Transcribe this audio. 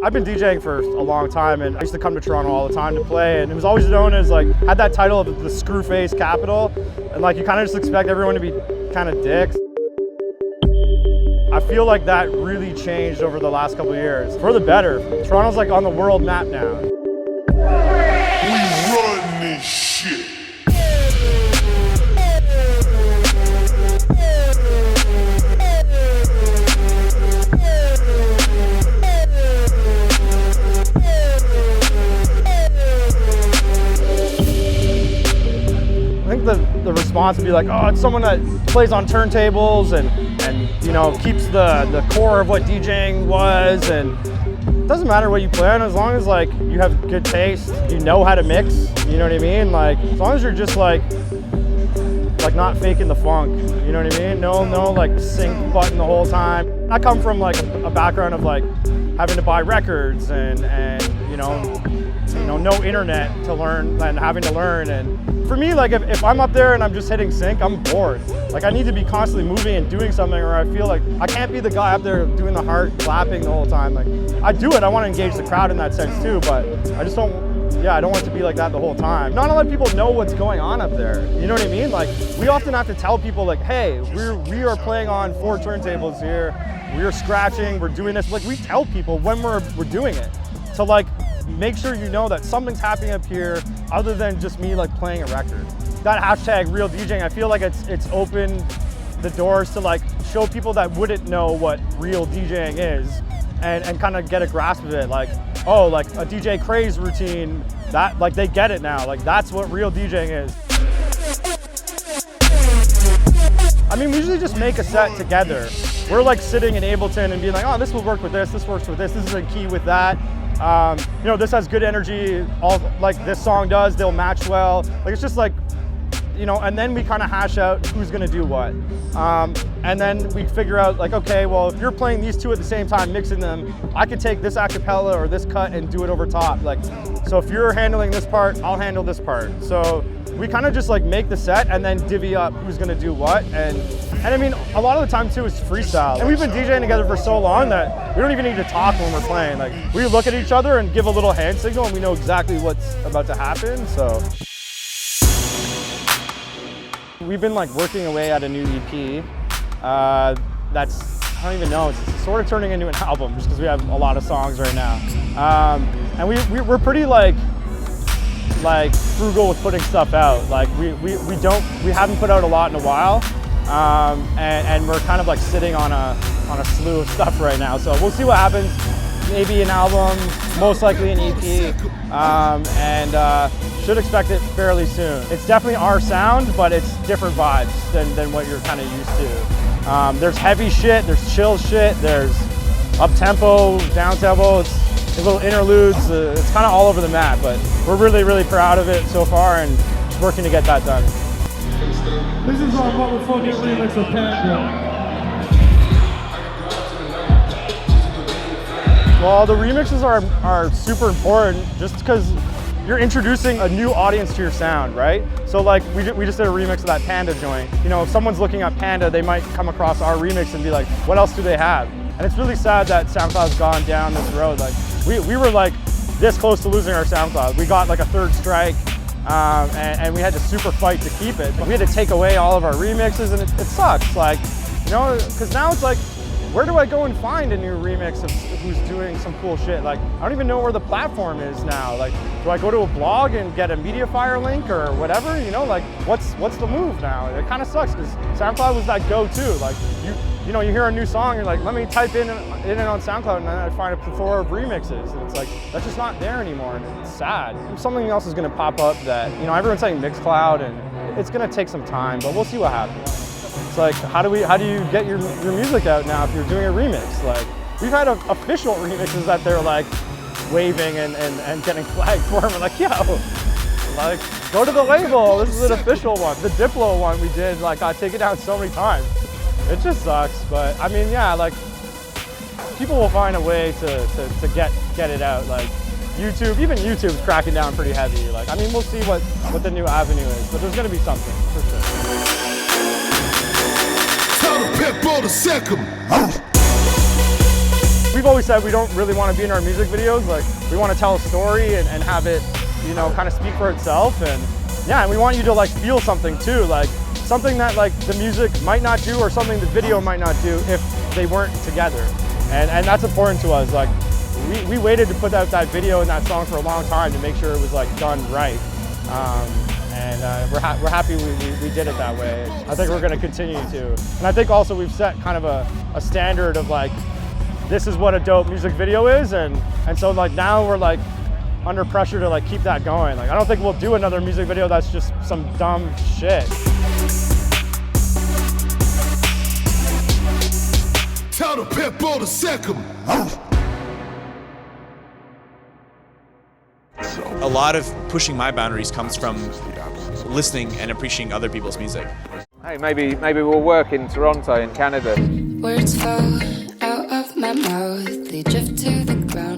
I've been DJing for a long time, and I used to come to Toronto all the time to play, and it was always known as like, had that title of the screw face capital, and like you kind of just expect everyone to be kind of dicks. I feel like that really changed over the last couple of years, for the better. Toronto's like on the world map now. We run this shit. I think the response would be like, oh, it's someone that plays on turntables and you know, keeps the core of what DJing was, and it doesn't matter what you play on as long as like you have good taste, you know how to mix, you know what I mean? Like as long as you're just like not faking the funk, you know what I mean? No like sync button the whole time. I come from like a background of like having to buy records and you know, no internet to learn and having to learn. And for me, like if I'm up there and I'm just hitting sync, I'm bored. Like I need to be constantly moving and doing something, or I feel like I can't be the guy up there doing the heart clapping the whole time. Like I do it, I want to engage the crowd in that sense too, but I just don't, I don't want it to be like that the whole time. Not a lot of people know what's going on up there. You know what I mean? Like we often have to tell people like, hey, we are playing on 4 turntables here. We're scratching, we're doing this. Like we tell people when we're doing it. So like, make sure you know that something's happening up here other than just me like playing a record. That hashtag real DJing, I feel like it's opened the doors to like show people that wouldn't know what real DJing is and kind of get a grasp of it. Like, oh, like a DJ Craze routine, that like they get it now. Like that's what real DJing is. I mean, we usually just make a set together. We're like sitting in Ableton and being like, oh, this will work with this works with this is a key with that. You know, this has good energy, all like this song does, they'll match well. Like it's just like, you know, and then we kind of hash out who's gonna do what. And then we figure out like, okay, well, if you're playing these two at the same time, mixing them, I could take this acapella or this cut and do it over top. Like, so if you're handling this part, I'll handle this part. So we kind of just like make the set and then divvy up who's gonna do what. And I mean, a lot of the time too is freestyle. And we've been DJing together for so long that we don't even need to talk when we're playing. Like we look at each other and give a little hand signal and we know exactly what's about to happen, so. We've been like working away at a new EP. That's, I don't even know, it's sort of turning into an album just because we have a lot of songs right now. And we're pretty like frugal with putting stuff out. Like we haven't put out a lot in a while. And we're kind of like sitting on a slew of stuff right now. So we'll see what happens. Maybe an album, most likely an EP, and should expect it fairly soon. It's definitely our sound, but it's different vibes than what you're kind of used to. There's heavy shit, there's chill shit, there's up-tempo, down-tempo, it's little interludes. It's kind of all over the map, but we're really, really proud of it so far and working to get that done. This is our motherfucking remix of Panda. Well, the remixes are super important just because you're introducing a new audience to your sound, right? So like we just did a remix of that Panda joint. You know, if someone's looking at Panda, they might come across our remix and be like, what else do they have? And it's really sad that SoundCloud's gone down this road. Like we were like this close to losing our SoundCloud. We got like a 3rd strike. And we had to super fight to keep it. But we had to take away all of our remixes, and it sucks. Like, you know, because now it's like, where do I go and find a new remix of who's doing some cool shit? Like, I don't even know where the platform is now. Like, do I go to a blog and get a MediaFire link or whatever? You know, like, what's the move now? It kind of sucks because SoundCloud was that go-to. Like, you know, you hear a new song, you're like, let me type in it on SoundCloud, and then I find a plethora of remixes. And it's like, that's just not there anymore, and it's sad. Something else is gonna pop up that, you know, everyone's saying Mixcloud, and it's gonna take some time, but we'll see what happens. It's like, how do you get your music out now if you're doing a remix? Like, we've had official remixes that they're like waving and getting flagged for them. We're like, yo, like, go to the label, this is an official one. The Diplo one we did, like, got taken down so many times. It just sucks, but I mean, yeah, like, people will find a way to get it out. Like, YouTube, even YouTube's cracking down pretty heavy. Like, I mean, we'll see what the new avenue is, but there's gonna be something, for sure. We've we've always said we don't really want to be in our music videos. Like, we want to tell a story and have it, you know, kind of speak for itself. And yeah, and we want you to like feel something too, like something that like the music might not do or something the video might not do if they weren't together. And that's important to us. Like, we waited to put out that video and that song for a long time to make sure it was like done right. We're happy we did it that way. I think we're going to continue to. And I think also we've set kind of a standard of like, this is what a dope music video is, and so like now we're like under pressure to like keep that going. Like, I don't think we'll do another music video that's just some dumb shit. Tell the pit bull to sick him. A lot of pushing my boundaries comes from listening and appreciating other people's music. Hey, maybe we'll work in Toronto in Canada. Words fall out of my mouth, they drift to the ground.